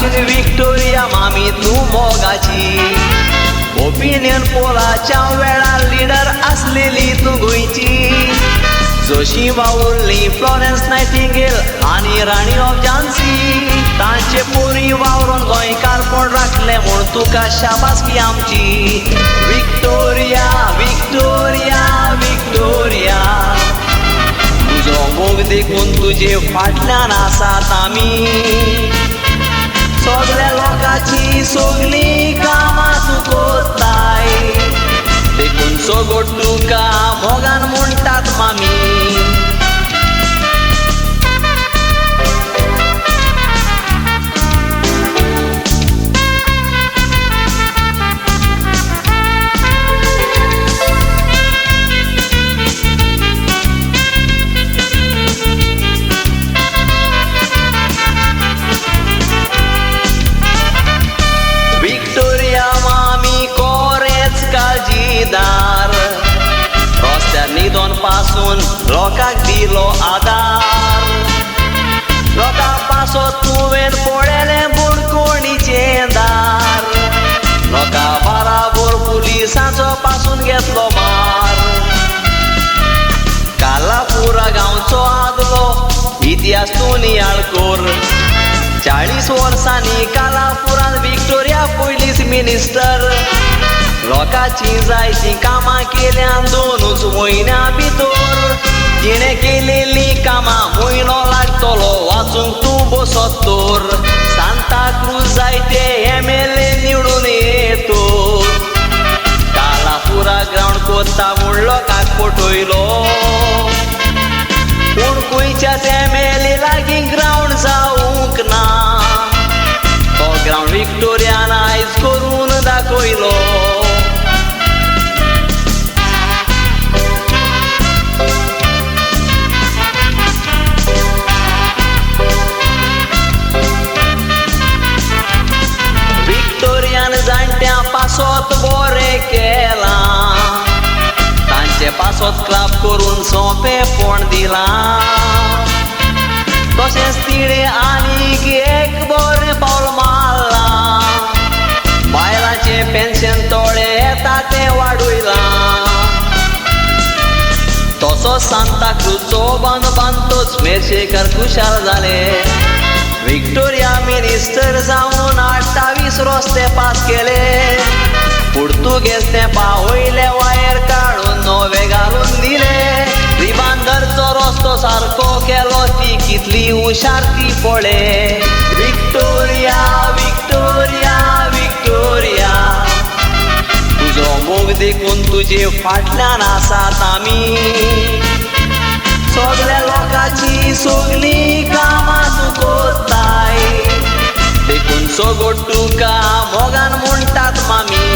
आमची विक्टोरिया मामी तू मोगाची. ओपिनियन पोलाच्या वेळार लिडर असलेली तू गोंयची. जोशी वावुरली फ्लॉरेन्स नायटिंगेल आनी राणी ऑफ झांसी. तांचे पोरी वावरून गोंयकारपण राखले म्हूण तुका शाबासकी आमची. विक्टोरिया विक्टोरिया विक्टोरिया तुजो मोग देखून तुजे फाटल्यान आसात आमी. सगल्या लोकांची सगलीं कामां तूं कोत्ताय देखून सगोट तुका मोगान म्हणटात मामी. रस्त्यार न्हिदोन पासून लोकांक दिलो आदार. लोकांक पासत तुवें पळयलें बुडकुणीचें दार. लोकां बराबर पुलिसांचो पासून घेतलो मार. कालापुरा गांवचो आदलो इतिहास तूं नियाळ कोर. 40 वर्सांनी कालापुरांत विक्टोरिया पयलीच मिनिस्टर. लोकांची जायतीं कामां केल्यान 2 म्हयन्या भितर. तिणें केलेलीं कामां म्हयनो लागतलो वाचूंक तूं बसत तर. सांताक्रूज जायते MLA निवडून येतो. कालापुरा ग्रावंड कोत्ता म्हूण लोकांक पटयलो. पूण खंयच्याच MLA लागीं ग्रावंड जावूंक ना. तो ग्रावंड विक्टोरियान आयज करून दाखयलो. जाणट्या पासत बरें केलां. तांचे पासत क्लाब करून सोंपेपण दिलां. तशेंच तिणें आनीक एक बरें पावल मारलां. बायलांचें पेन्शन थोडें येता तें वाडयलां. तसो सांताक्रूजचो बांदतोच मेर्शेकार खुशाल जाले. विक्टोरिया मिनिस्टर जावन 28 रस्ते पास केले. पुर्तुगेज तेंपा वयले वायर काडून नवे घालून दिले. रिबांदरचो रस्तो सारको केलो ती कितली हुशार ती पळय. विक्टोरिया विक्टोरिया विक्टोरिया तुजो मोग देखून तुजे फाटल्यान आसात आमी. सगल्या लोकांची सगलीं कामां तूं कोत्ताय देखून सगोट तुका मोगान म्हणटात मामी.